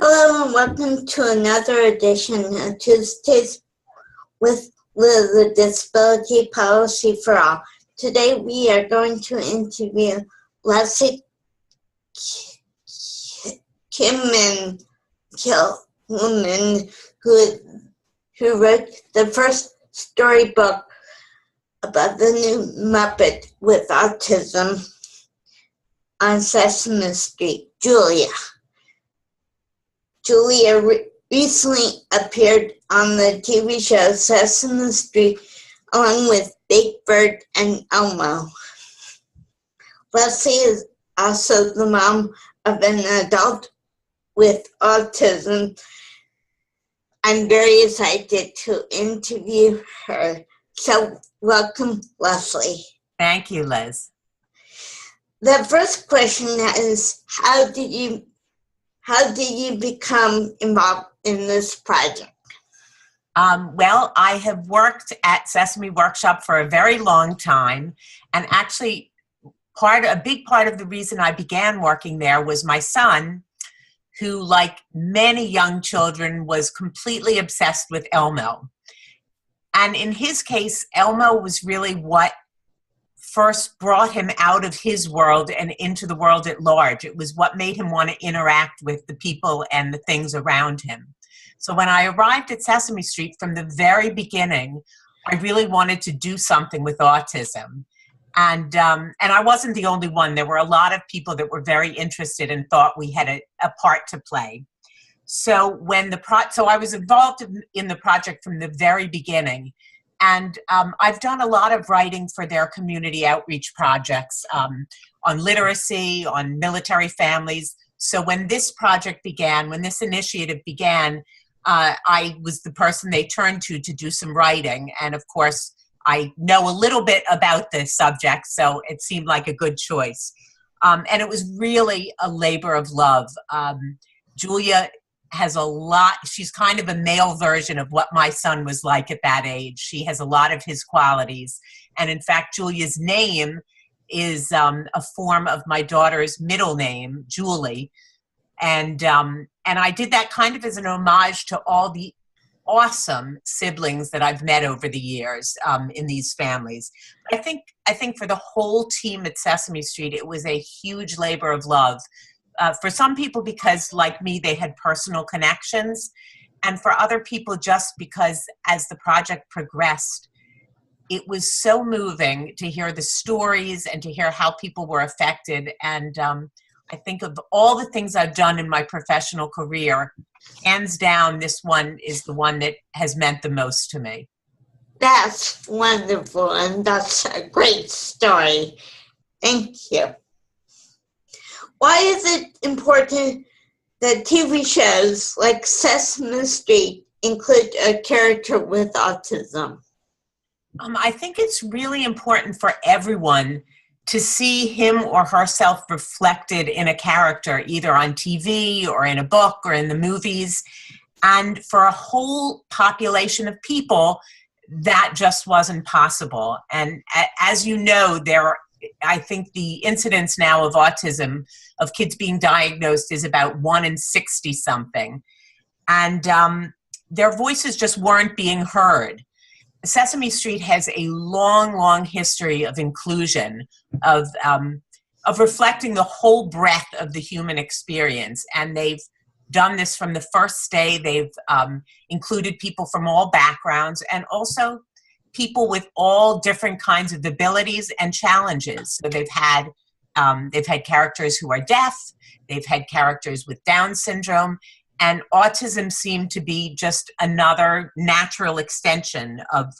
Hello and welcome to another edition of Tuesdays with the Disability Policy for All. Today we are going to interview Leslie Kimmelman, who wrote the first storybook about the new Muppet with autism on Sesame Street, Julia. Julia recently appeared on the TV show Sesame Street along with Big Bird and Elmo. Leslie is also the mom of an adult with autism. I'm very excited to interview her. So welcome, Leslie. Thank you, Liz. The first question is, how did you become involved in this project? Well, I have worked at Sesame Workshop for a very long time, and actually a big part of the reason I began working there was my son, who, like many young children, was completely obsessed with Elmo. And in his case, Elmo was really what first brought him out of his world and into the world at large. It was what made him want to interact with the people and the things around him. So when I arrived at Sesame Street from the very beginning, I really wanted to do something with autism. And I wasn't the only one. There were a lot of people that were very interested and thought we had a part to play. So so I was involved in the project from the very beginning. And I've done a lot of writing for their community outreach projects on literacy, on military families. So when this initiative began, I was the person they turned to do some writing. And of course, I know a little bit about this subject, so it seemed like a good choice. And it was really a labor of love. Julia has a lot. She's kind of a male version of what my son was like at that age. She has a lot of his qualities. And in fact, Julia's name is a form of my daughter's middle name, Julie. And I did that kind of as an homage to all the awesome siblings that I've met over the years in these families. I think for the whole team at Sesame Street, it was a huge labor of love. For some people, because like me, they had personal connections. And for other people, just because as the project progressed, it was so moving to hear the stories and to hear how people were affected. And I think of all the things I've done in my professional career, hands down, this one is the one that has meant the most to me. That's wonderful, and that's a great story. Thank you. Why is it important that TV shows like Sesame Street include a character with autism? I think it's really important for everyone to see him or herself reflected in a character, either on TV or in a book or in the movies. And for a whole population of people, that just wasn't possible. And as you know, I think the incidence now of autism, of kids being diagnosed, is about 1 in 60 something. And their voices just weren't being heard. Sesame Street has a long, long history of inclusion, of reflecting the whole breadth of the human experience. And they've done this from the first day. They've included people from all backgrounds and also people with all different kinds of abilities and challenges. So they've had characters who are deaf, they've had characters with Down syndrome, and autism seemed to be just another natural extension of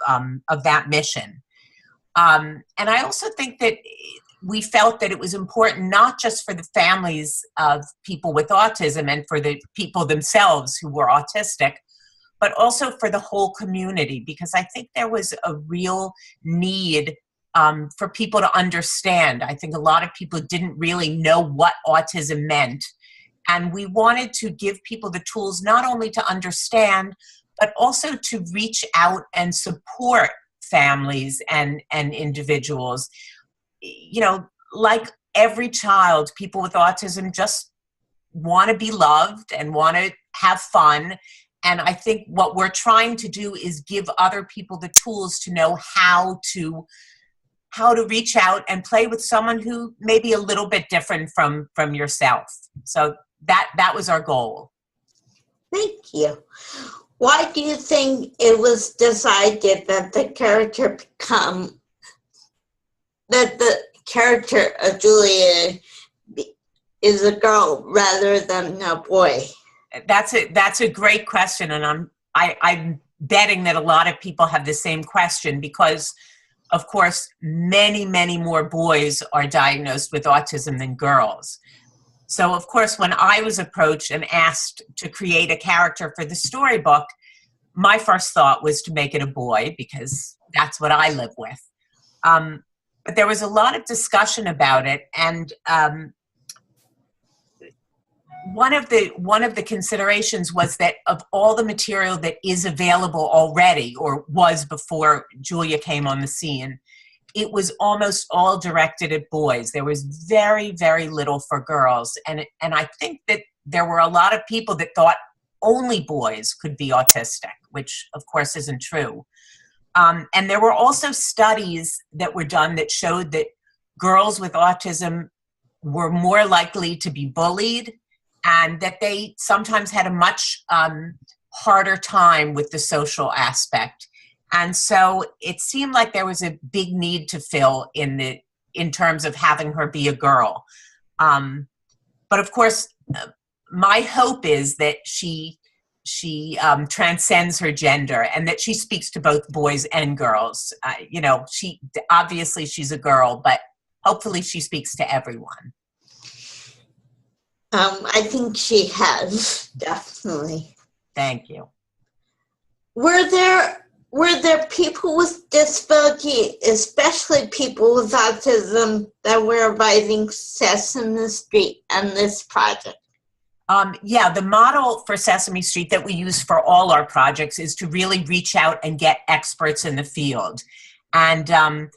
that mission. And I also think that we felt that it was important not just for the families of people with autism and for the people themselves who were autistic, but also for the whole community, because I think there was a real need for people to understand. I think a lot of people didn't really know what autism meant. And we wanted to give people the tools not only to understand, but also to reach out and support families and individuals. You know, like every child, people with autism just want to be loved and want to have fun. And I think what we're trying to do is give other people the tools to know how to reach out and play with someone who may be a little bit different from yourself. So that was our goal. Thank you. Why do you think it was decided that the character of Julia is a girl rather than a boy? That's a great question, and I'm betting that a lot of people have the same question because, of course, many, many more boys are diagnosed with autism than girls. So, of course, when I was approached and asked to create a character for the storybook, my first thought was to make it a boy because that's what I live with. But there was a lot of discussion about it, and one of the considerations was that of all the material that is available already or was before Julia came on the scene, it was almost all directed at boys. There was very, very little for girls. And I think that there were a lot of people that thought only boys could be autistic, which of course isn't true. And there were also studies that were done that showed that girls with autism were more likely to be bullied and that they sometimes had a much harder time with the social aspect. And so it seemed like there was a big need to fill in terms of having her be a girl. But of course, my hope is that she transcends her gender and that she speaks to both boys and girls. Obviously she's a girl, but hopefully she speaks to everyone. I think she has, definitely. Thank you. Were there people with disability, especially people with autism, that were writing Sesame Street and this project? Yeah, the model for Sesame Street that we use for all our projects is to really reach out and get experts in the field. And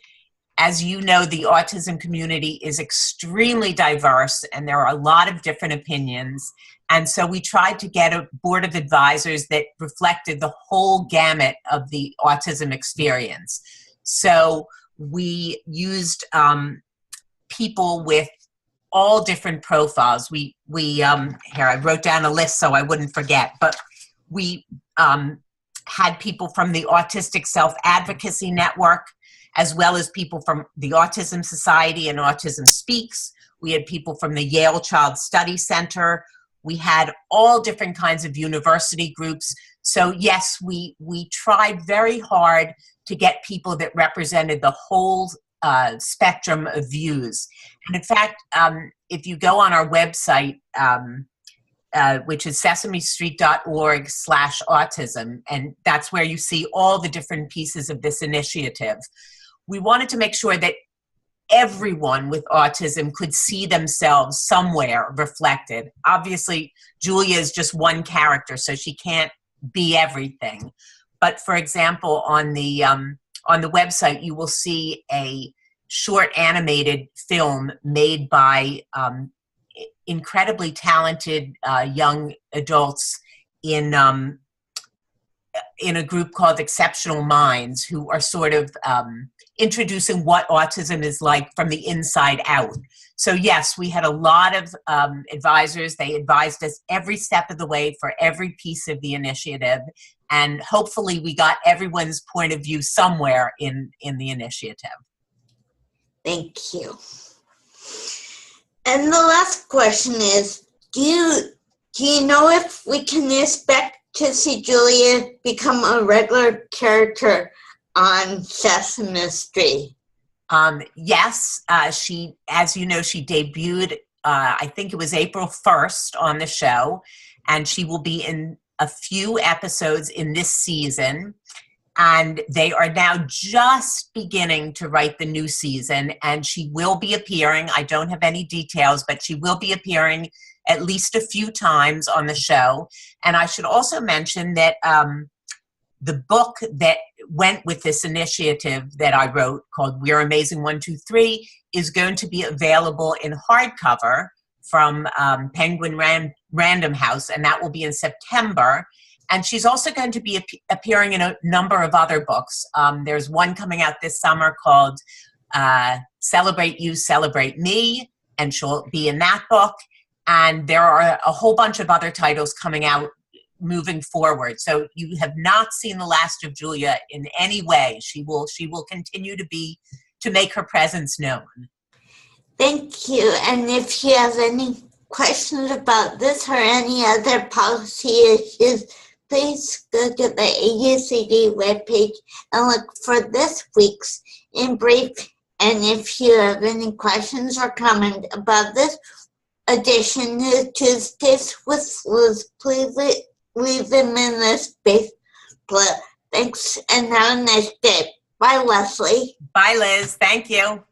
as you know, the autism community is extremely diverse and there are a lot of different opinions. And so we tried to get a board of advisors that reflected the whole gamut of the autism experience. So we used people with all different profiles. We here, I wrote down a list so I wouldn't forget, but we had people from the Autistic Self-Advocacy Network, as well as people from the Autism Society and Autism Speaks. We had people from the Yale Child Study Center. We had all different kinds of university groups. So yes, we tried very hard to get people that represented the whole spectrum of views. And in fact, if you go on our website, which is sesamestreet.org/autism, and that's where you see all the different pieces of this initiative. We wanted to make sure that everyone with autism could see themselves somewhere reflected. Obviously, Julia is just one character, so she can't be everything. But for example, on the website, you will see a short animated film made by incredibly talented young adults in a group called Exceptional Minds, who are sort of introducing what autism is like from the inside out. So yes, we had a lot of advisors. They advised us every step of the way for every piece of the initiative. And hopefully we got everyone's point of view somewhere in the initiative. Thank you. And the last question is, do you know if we can expect to see Julia become a regular character on Sesame Street? Yes, she, as you know, she debuted, I think it was April 1st on the show, and she will be in a few episodes in this season. And they are now just beginning to write the new season, and she will be appearing. I don't have any details, but she will be appearing at least a few times on the show. And I should also mention that the book that went with this initiative that I wrote, called We're Amazing 1, 2, 3, is going to be available in hardcover from Penguin Random House, and that will be in September. And she's also going to be appearing in a number of other books. There's one coming out this summer called Celebrate You, Celebrate Me, and she'll be in that book. And there are a whole bunch of other titles coming out moving forward. So you have not seen the last of Julia in any way. She will continue to make her presence known. Thank you. And if you have any questions about this or any other policy issues, please go to the AUCD webpage and look for this week's In Brief. And if you have any questions or comments about this edition of Tuesdays with Liz, please leave them in the space below. Thanks, and have a nice day. Bye, Leslie. Bye, Liz. Thank you.